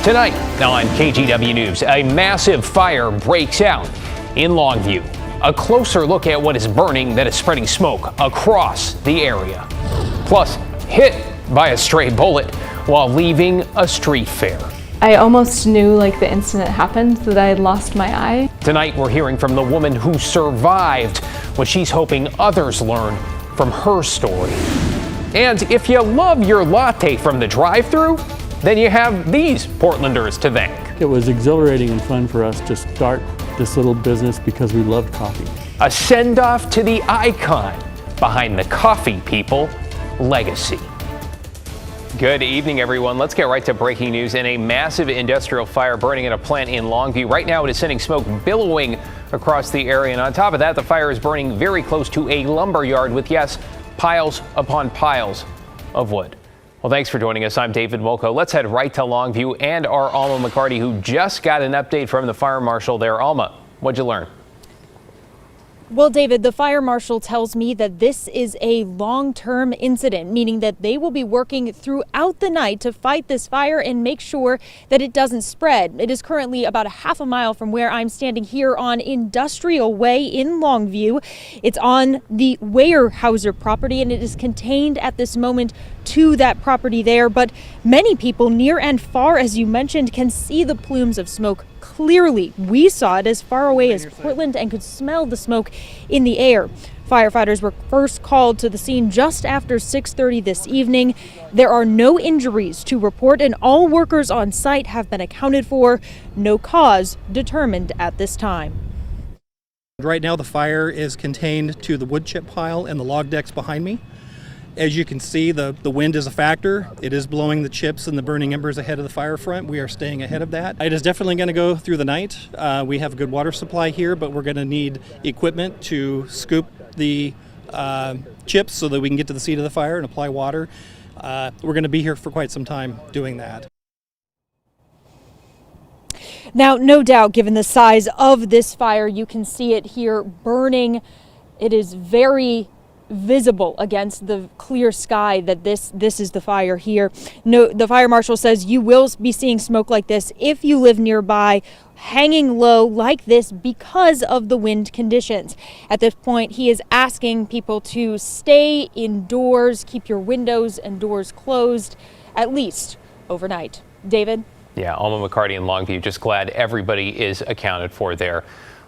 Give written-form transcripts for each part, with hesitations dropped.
Tonight on KGW News, a massive fire breaks out in Longview. A closer look at what is burning that is spreading smoke across the area. Plus, hit by a stray bullet while leaving a street fair. I almost knew the instant it happened that I had lost my eye. Tonight, we're hearing from the woman who survived what she's hoping others learn from her story. And if you love your latte from the drive-thru, then you have these Portlanders to thank. It was exhilarating and fun for us to start this little business because we loved coffee. A send-off to the icon behind the Coffee People legacy. Good evening, everyone. Let's get right to breaking news. In a massive industrial fire burning at a plant in Longview. Right now, it is sending smoke billowing across the area. And on top of that, the fire is burning very close to a lumber yard with, yes, piles upon piles of wood. Well, thanks for joining us. I'm David Wolko. Let's head right to Longview and our Alma McCarty, who just got an update from the fire marshal there. Alma, what'd you learn? Well, David, the fire marshal tells me that this is a long-term incident, meaning that they will be working throughout the night to fight this fire and make sure that it doesn't spread. It is currently about a half a mile from where I'm standing here on Industrial Way in Longview. It's on the Weyerhaeuser property, and it is contained at this moment to that property there. But many people near and far, as you mentioned, can see the plumes of smoke clearly. We saw it as far away as Portland and could smell the smoke in the air. Firefighters were first called to the scene just after 6:30 this evening. There are no injuries to report, and all workers on site have been accounted for. No cause determined at this time. Right now the fire is contained to the wood chip pile and the log decks behind me. As you can see, the wind is a factor. It is blowing the chips and the burning embers ahead of the fire front. We are staying ahead of that. It is definitely going to go through the night. We have a good water supply here, but we're going to need equipment to scoop the chips so that we can get to the seat of the fire and apply water. We're going to be here for quite some time doing that. Now, no doubt, given the size of this fire, you can see it here burning. It is very visible against the clear sky that this is the fire here. No, the fire marshal says you will be seeing smoke like this if you live nearby, hanging low like this because of the wind conditions. At this point, he is asking people to stay indoors, keep your windows and doors closed, at least overnight. David? Yeah, Alma McCarty in Longview. Just glad everybody is accounted for there.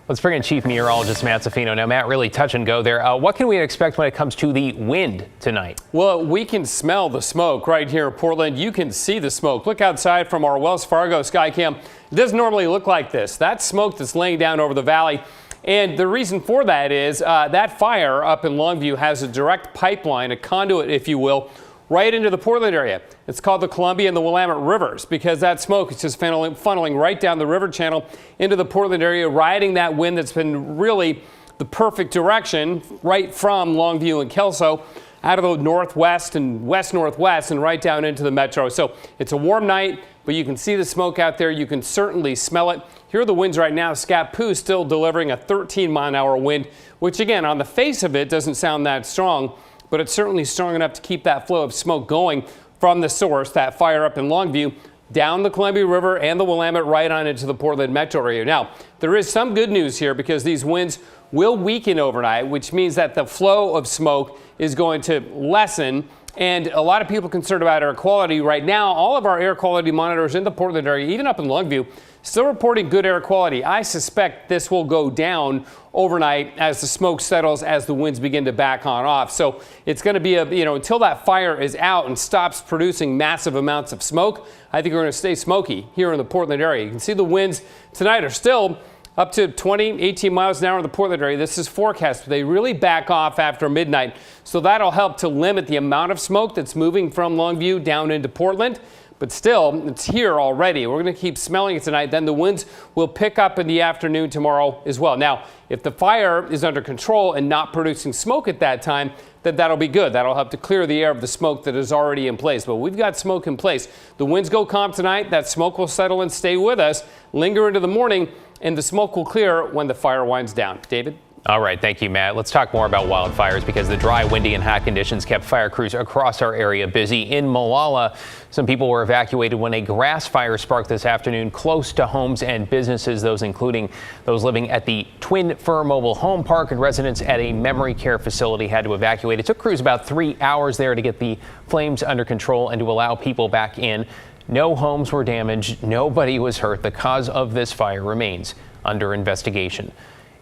Let's bring in Chief Meteorologist Matt Zaffino. Now, Matt, really touch and go there. What can we expect when it comes to the wind tonight? Well, we can smell the smoke right here in Portland. You can see the smoke. Look outside from our Wells Fargo Skycam. It doesn't normally look like this. That's smoke that's laying down over the valley. And the reason for that is that fire up in Longview has a direct pipeline, a conduit, if you will, right into the Portland area. It's called the Columbia and the Willamette Rivers because that smoke is just funneling right down the river channel into the Portland area, riding that wind that's been really the perfect direction right from Longview and Kelso out of the northwest and west-northwest and right down into the metro. So it's a warm night, but you can see the smoke out there. You can certainly smell it. Here are the winds right now. Scappoose still delivering a 13-mile-an-hour wind, which again, on the face of it, doesn't sound that strong, but it's certainly strong enough to keep that flow of smoke going from the source, that fire up in Longview, down the Columbia River and the Willamette right on into the Portland metro area. Now, there is some good news here because these winds will weaken overnight, which means that the flow of smoke is going to lessen. And a lot of people concerned about air quality right now. All of our air quality monitors in the Portland area, even up in Longview, still reporting good air quality. I suspect this will go down overnight as the smoke settles, as the winds begin to back on off. So it's going to be until that fire is out and stops producing massive amounts of smoke, I think we're going to stay smoky here in the Portland area. You can see the winds tonight are still up to 18 miles an hour in the Portland area. This is forecast. They really back off after midnight. So that'll help to limit the amount of smoke that's moving from Longview down into Portland. But still, it's here already. We're going to keep smelling it tonight. Then the winds will pick up in the afternoon tomorrow as well. Now, if the fire is under control and not producing smoke at that time, then that'll be good. That'll help to clear the air of the smoke that is already in place. But we've got smoke in place. The winds go calm tonight. That smoke will settle and stay with us, linger into the morning, and the smoke will clear when the fire winds down. David? All right, thank you, Matt. Let's talk more about wildfires because the dry, windy, and hot conditions kept fire crews across our area busy. In Molalla, some people were evacuated when a grass fire sparked this afternoon close to homes and businesses, those including those living at the Twin Fir Mobile Home Park, and residents at a memory care facility had to evacuate. It took crews about 3 hours there to get the flames under control and to allow people back in. No homes were damaged. Nobody was hurt. The cause of this fire remains under investigation.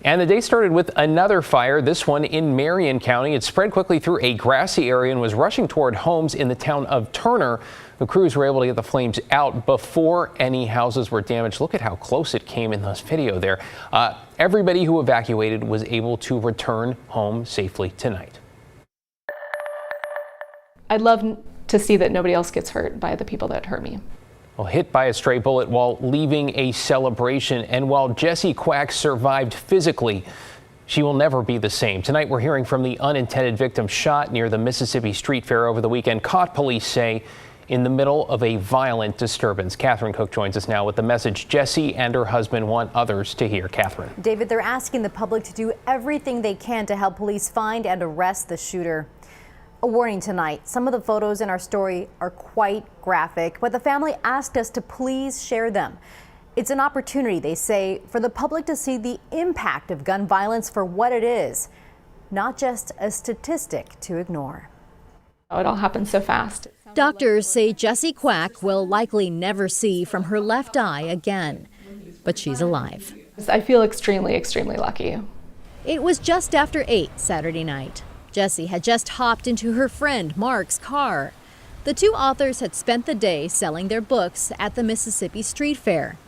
And the day started with another fire, this one in Marion County. It spread quickly through a grassy area and was rushing toward homes in the town of Turner. The crews were able to get the flames out before any houses were damaged. Look at how close it came in this video there. Everybody who evacuated was able to return home safely tonight. I'd love to see that nobody else gets hurt by the people that hurt me. Well, hit by a stray bullet while leaving a celebration. And while Jessie Quack survived physically, she will never be the same. Tonight, we're hearing from the unintended victim shot near the Mississippi Street Fair over the weekend, caught, police say, in the middle of a violent disturbance. Catherine Cook joins us now with the message Jessie and her husband want others to hear. Catherine. David, they're asking the public to do everything they can to help police find and arrest the shooter. A warning tonight. Some of the photos in our story are quite graphic, but the family asked us to please share them. It's an opportunity, they say, for the public to see the impact of gun violence for what it is, not just a statistic to ignore. It all happened so fast. Doctors say Jessie Quack will likely never see from her left eye again, but she's alive. I feel extremely, extremely lucky. It was just after 8 Saturday night. Jessie had just hopped into her friend Mark's car. The two authors had spent the day selling their books at the Mississippi Street Fair.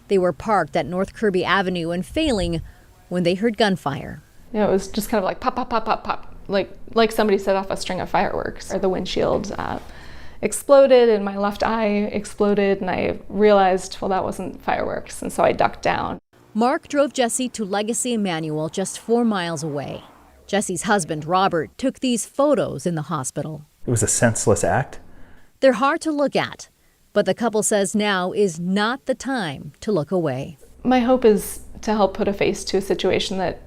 They were parked at North Kirby Avenue and Failing when they heard gunfire. You know, it was just kind of like pop, pop, pop, pop, pop, like somebody set off a string of fireworks. Or the windshield exploded and my left eye exploded, and I realized, well, that wasn't fireworks, and so I ducked down. Mark drove Jessie to Legacy Emmanuel, just 4 miles away. Jessie's husband, Robert, took these photos in the hospital. It was a senseless act. They're hard to look at, but the couple says now is not the time to look away. My hope is to help put a face to a situation that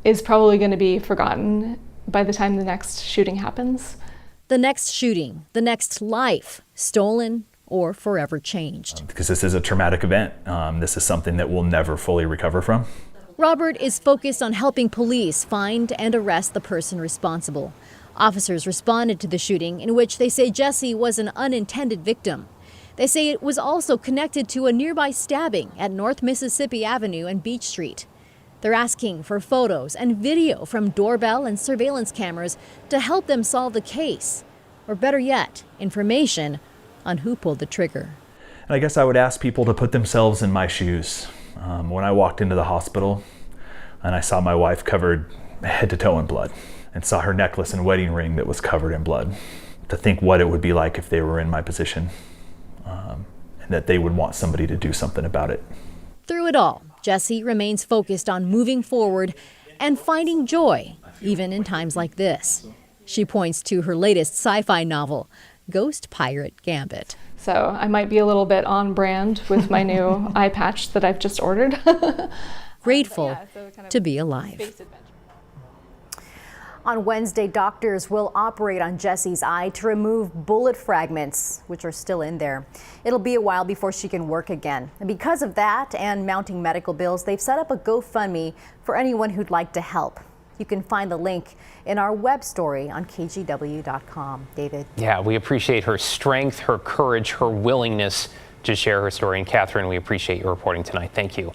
is probably going to be forgotten by the time the next shooting happens. The next shooting, the next life, stolen or forever changed. Because this is a traumatic event. This is something that we'll never fully recover from. Robert is focused on helping police find and arrest the person responsible. Officers responded to the shooting, in which they say Jessie was an unintended victim. They say it was also connected to a nearby stabbing at North Mississippi Avenue and Beach Street. They're asking for photos and video from doorbell and surveillance cameras to help them solve the case. Or better yet, information on who pulled the trigger. And I guess I would ask people to put themselves in my shoes. When I walked into the hospital and I saw my wife covered head to toe in blood and saw her necklace and wedding ring that was covered in blood, to think what it would be like if they were in my position, and that they would want somebody to do something about it. Through it all, Jessie remains focused on moving forward and finding joy, even in times like this. She points to her latest sci-fi novel, Ghost Pirate Gambit. So I might be a little bit on brand with my new eye patch that I've just ordered. Grateful to be alive. On Wednesday, doctors will operate on Jessie's eye to remove bullet fragments, which are still in there. It'll be a while before she can work again. And because of that and mounting medical bills, they've set up a GoFundMe for anyone who'd like to help. You can find the link in our web story on KGW.com. David. Yeah, we appreciate her strength, her courage, her willingness to share her story. And Catherine, we appreciate your reporting tonight. Thank you.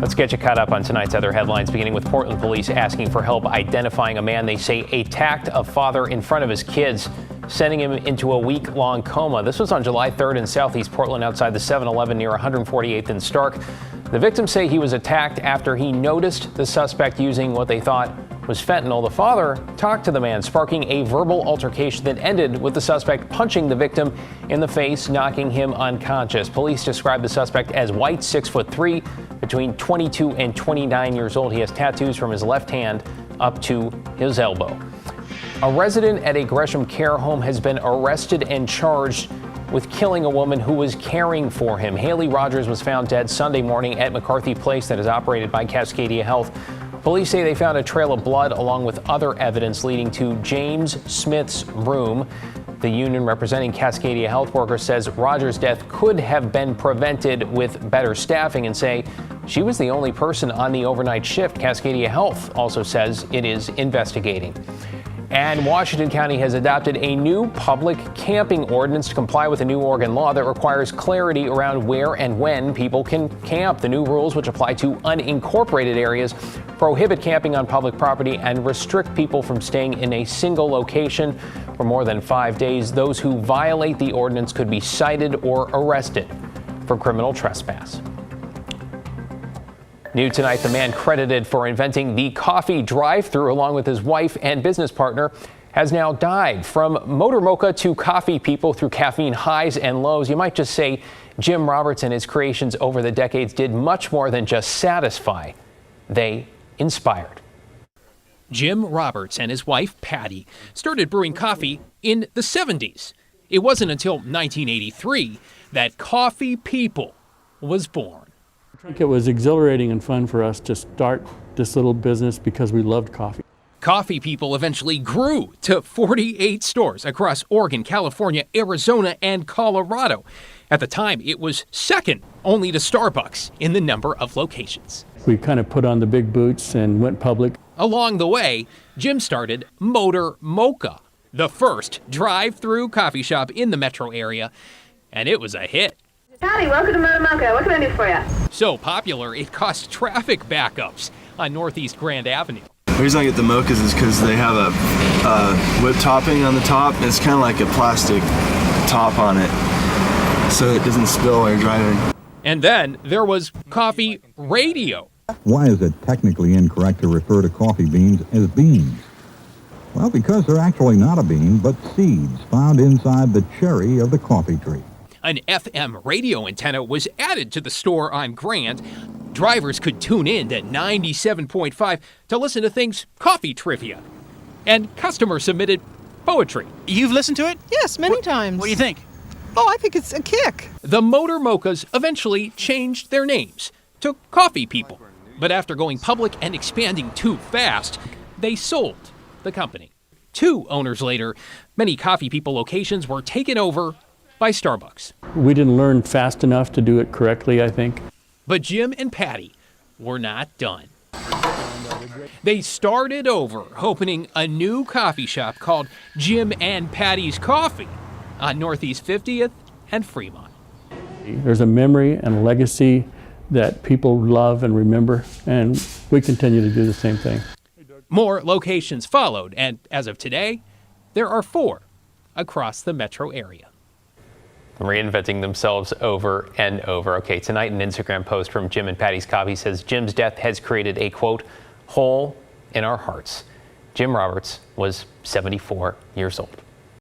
Let's get you caught up on tonight's other headlines, beginning with Portland police asking for help identifying a man they say attacked a father in front of his kids, sending him into a week-long coma. This was on July 3rd in southeast Portland outside the 7-Eleven near 148th and Stark. The victims say he was attacked after he noticed the suspect using what they thought was fentanyl. The father talked to the man, sparking a verbal altercation that ended with the suspect punching the victim in the face, knocking him unconscious. Police describe the suspect as white, 6'3", between 22 and 29 years old. He has tattoos from his left hand up to his elbow. A resident at a Gresham care home has been arrested and charged with killing a woman who was caring for him. Haley Rogers was found dead Sunday morning at McCarthy Place that is operated by Cascadia Health. Police say they found a trail of blood along with other evidence leading to James Smith's room. The union representing Cascadia health workers says Rogers' death could have been prevented with better staffing and say she was the only person on the overnight shift. Cascadia Health also says it is investigating. And Washington County has adopted a new public camping ordinance to comply with a new Oregon law that requires clarity around where and when people can camp. The new rules, which apply to unincorporated areas, prohibit camping on public property and restrict people from staying in a single location for more than 5 days. Those who violate the ordinance could be cited or arrested for criminal trespass. New tonight, the man credited for inventing the coffee drive-thru along with his wife and business partner has now died. From motor mocha to coffee people through caffeine highs and lows, you might just say Jim Roberts and his creations over the decades did much more than just satisfy. They inspired. Jim Roberts and his wife Patty started brewing coffee in the 70s. It wasn't until 1983 that Coffee People was born. I think it was exhilarating and fun for us to start this little business because we loved coffee. Coffee People eventually grew to 48 stores across Oregon, California, Arizona, and Colorado. At the time, it was second only to Starbucks in the number of locations. We kind of put on the big boots and went public. Along the way, Jim started Motor Mocha, the first drive-through coffee shop in the metro area, and it was a hit. Howdy, welcome to Motor Mocha. What can I do for you? So popular, it caused traffic backups on Northeast Grand Avenue. The reason I get the mochas is because they have a whip topping on the top. It's kind of like a plastic top on it, so it doesn't spill while you're driving. And then there was coffee radio. Why is it technically incorrect to refer to coffee beans as beans? Well, because they're actually not a bean, but seeds found inside the cherry of the coffee tree. An FM radio antenna was added to the store on Grant. Drivers could tune in to 97.5 to listen to things coffee trivia. And customers submitted poetry. You've listened to it? Yes, many times. What do you think? Oh, I think it's a kick. The Motor Mochas eventually changed their names to Coffee People. But after going public and expanding too fast, they sold the company. 2 owners later, many Coffee People locations were taken over by Starbucks. We didn't learn fast enough to do it correctly, I think. But Jim and Patty were not done. They started over, opening a new coffee shop called Jim and Patty's Coffee on Northeast 50th and Fremont. There's a memory and a legacy that people love and remember, and we continue to do the same thing. More locations followed, and as of today, there are 4 across the metro area. Reinventing themselves over and over. Okay, tonight an Instagram post from Jim and Patty's Coffee says Jim's death has created a, quote, hole in our hearts. Jim Roberts was 74 years old.